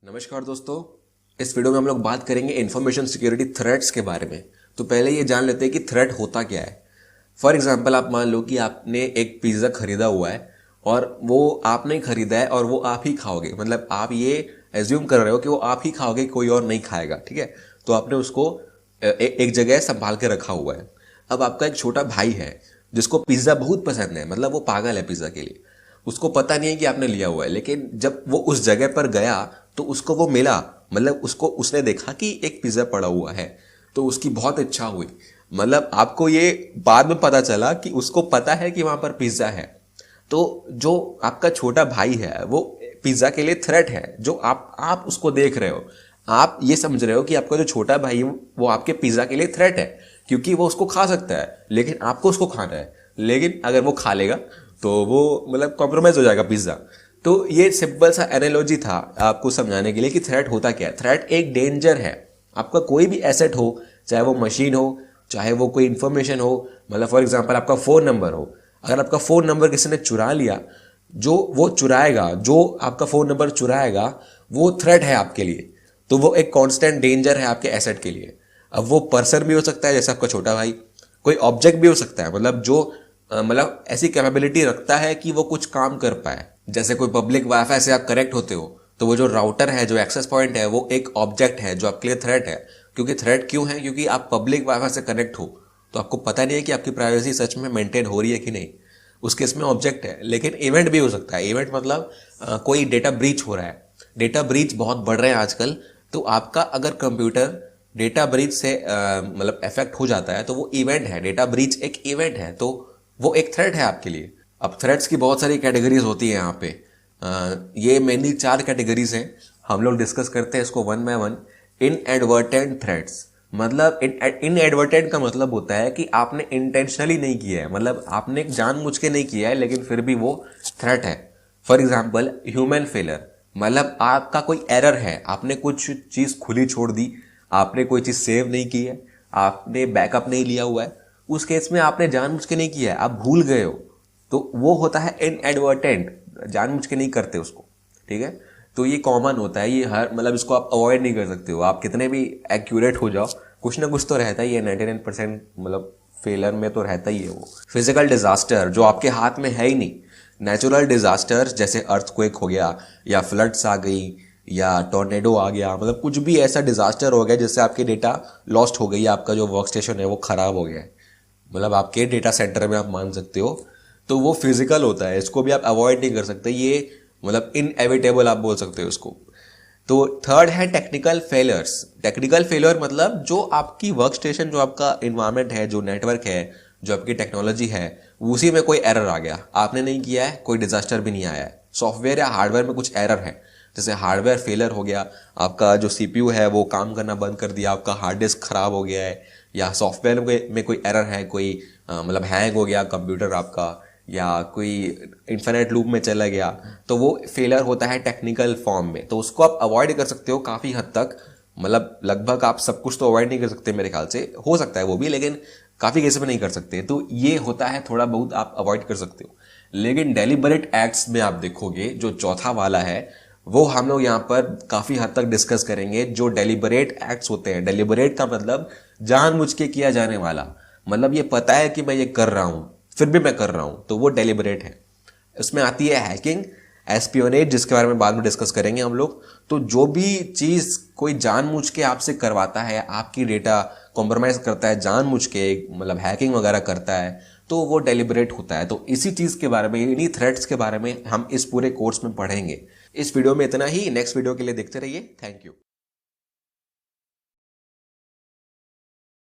नमस्कार दोस्तों। इस वीडियो में हम लोग बात करेंगे इंफॉर्मेशन सिक्योरिटी थ्रेट्स के बारे में। तो पहले ये जान लेते हैं कि थ्रेट होता क्या है। फॉर एग्जांपल आप मान लो कि आपने एक पिज़्ज़ा खरीदा हुआ है और वो आपने खरीदा है और वो आप ही खाओगे, मतलब आप ये एज्यूम कर रहे हो कि वो आप ही खाओगे, कोई और नहीं खाएगा, ठीक है। तो आपने उसको एक जगह संभाल के रखा हुआ है। अब आपका एक छोटा भाई है जिसको पिज़्ज़ा बहुत पसंद है, मतलब वो पागल है पिज़्ज़ा के लिए। उसको पता नहीं है कि आपने लिया हुआ है, लेकिन जब वो उस जगह पर गया तो उसको वो मिला, मतलब उसने देखा कि एक पिज़्ज़ा पड़ा हुआ है, तो उसकी बहुत इच्छा हुई। मतलब आपको ये बाद में पता चला कि उसको पता है कि वहां पर पिज़्ज़ा है। तो जो आपका छोटा भाई है वो पिज़्ज़ा के लिए थ्रेट है। जो आप उसको देख रहे हो, आप ये समझ रहे हो कि आपका जो छोटा भाई है वो आपके पिज़्ज़ा के लिए थ्रेट है, क्योंकि वो उसको खा सकता है, लेकिन आपको उसको खाना है। लेकिन अगर वो खा लेगा तो वो मतलब कॉम्प्रोमाइज हो जाएगा पिज़्ज़ा। तो ये सिंपल सा एनालॉजी था आपको समझाने के लिए कि थ्रेट होता क्या है। थ्रेट एक डेंजर है। आपका कोई भी एसेट हो, चाहे वो मशीन हो, चाहे वो कोई इंफॉर्मेशन हो, मतलब फॉर एग्जांपल आपका फ़ोन नंबर हो। अगर आपका फ़ोन नंबर किसी ने चुरा लिया, जो वो चुराएगा, जो आपका फ़ोन नंबर चुराएगा, वो थ्रेट है आपके लिए। तो वो एक कांस्टेंट डेंजर है आपके एसेट के लिए। अब वो पर्सन भी हो सकता है जैसे आपका छोटा भाई, कोई ऑब्जेक्ट भी हो सकता है, मतलब जो मतलब ऐसी कैपेबिलिटी रखता है कि वो कुछ काम कर पाए। जैसे कोई पब्लिक वाईफाई से आप कनेक्ट होते हो, तो वो जो राउटर है, जो एक्सेस पॉइंट है, वो एक ऑब्जेक्ट है जो आपके लिए थ्रेट है। क्योंकि थ्रेट क्यों है? क्योंकि आप पब्लिक वाईफाई से कनेक्ट हो तो आपको पता नहीं है कि आपकी प्राइवेसी सच में मेंटेन हो रही है कि नहीं। उस केस में ऑब्जेक्ट है। लेकिन इवेंट भी हो सकता है। इवेंट मतलब कोई डेटा ब्रीच हो रहा है। डेटा ब्रीच बहुत बढ़ रहे हैं आजकल। तो आपका अगर कंप्यूटर डेटा ब्रीच से मतलब इफेक्ट हो जाता है तो वो इवेंट है। डेटा ब्रीच एक इवेंट है, तो वो एक थ्रेट है आपके लिए। अब थ्रेट्स की बहुत सारी कैटेगरीज होती है यहाँ पे। ये मेनली 4 कैटेगरीज हैं। हम लोग डिस्कस करते हैं इसको one by one. Inadvertent threats, मतलब इनएडवर्टेंट का मतलब होता है कि आपने इंटेंशनली नहीं किया है, मतलब आपने जानबूझ के नहीं किया है, लेकिन फिर भी वो थ्रेट है। फॉर एग्जाम्पल ह्यूमन फेलर, मतलब आपका कोई एरर है, आपने कुछ चीज़ खुली छोड़ दी, आपने कोई चीज़ सेव नहीं की है, आपने बैकअप नहीं लिया हुआ है। उस केस में आपने जानबूझ के नहीं किया है, आप भूल गए हो, तो वो होता है इनएडवर्टेंट। जानबूझ के नहीं करते उसको, ठीक है। तो ये कॉमन होता है, ये हर मतलब इसको आप अवॉइड नहीं कर सकते हो। आप कितने भी एक्यूरेट हो जाओ, कुछ ना कुछ तो रहता ही है। 99% मतलब फेलर में तो रहता ही है वो। फिजिकल डिजास्टर जो आपके हाथ में है ही नहीं। नेचुरल डिजास्टर जैसे अर्थक्वेक हो गया, या फ्लड्स आ गई, या टोर्नेडो आ गया, मतलब कुछ भी ऐसा डिजास्टर हो गया जिससे आपकी डेटा लॉस्ट हो गई, आपका जो वर्क स्टेशन है वो खराब हो गया है, मतलब आपके डेटा सेंटर में आप मान सकते हो। तो वो फिजिकल होता है, इसको भी आप अवॉइड नहीं कर सकते। ये मतलब इनएविटेबल आप बोल सकते हो इसको। तो थर्ड है टेक्निकल फेलियर्स। टेक्निकल फेलियर मतलब जो आपकी वर्क स्टेशन, जो आपका इन्वायरमेंट है, जो नेटवर्क है, जो आपकी टेक्नोलॉजी है, उसी में कोई एरर आ गया। आपने नहीं किया है, कोई डिजास्टर भी नहीं आया है। सॉफ्टवेयर या हार्डवेयर में कुछ एरर है, जैसे हार्डवेयर फेलियर हो गया, आपका जो सीपीयू है वो काम करना बंद कर दिया, आपका हार्ड डिस्क खराब हो गया है, या सॉफ्टवेयर में कोई एरर है, कोई मतलब हैंग हो गया कंप्यूटर आपका, या कोई इन्फिनिट लूप में चला गया, तो वो फेलियर होता है टेक्निकल फॉर्म में। तो उसको आप अवॉइड कर सकते हो काफ़ी हद तक, मतलब लगभग आप सब कुछ तो अवॉइड नहीं कर सकते मेरे ख्याल से, हो सकता है वो भी, लेकिन काफ़ी केस में नहीं कर सकते। तो ये होता है, थोड़ा बहुत आप अवॉइड कर सकते हो। लेकिन डेलिबरेट एक्ट्स में आप देखोगे, जो चौथा वाला है, वो हम लोग यहाँ पर काफ़ी हद तक डिस्कस करेंगे। जो डेलिबरेट एक्ट्स होते हैं, डेलिबरेट का मतलब जानबूझ के किया जाने वाला, मतलब ये पता है कि मैं ये कर रहा हूँ फिर भी मैं कर रहा हूँ, तो वो डेलिबरेट है। उसमें आती है हैकिंग, एस्पियोनेज, जिसके बारे में बाद में डिस्कस करेंगे हम लोग। तो जो भी चीज़ कोई जानबूझ के आपसे करवाता है, आपकी डेटा कॉम्प्रोमाइज करता है जानबूझ के, मतलब हैकिंग वगैरह करता है, तो वो डेलिबरेट होता है। तो इसी चीज़ के बारे में, इन्हीं थ्रेट्स के बारे में हम इस पूरे कोर्स में पढ़ेंगे। इस वीडियो में इतना ही। नेक्स्ट वीडियो के लिए देखते रहिए। Thank you.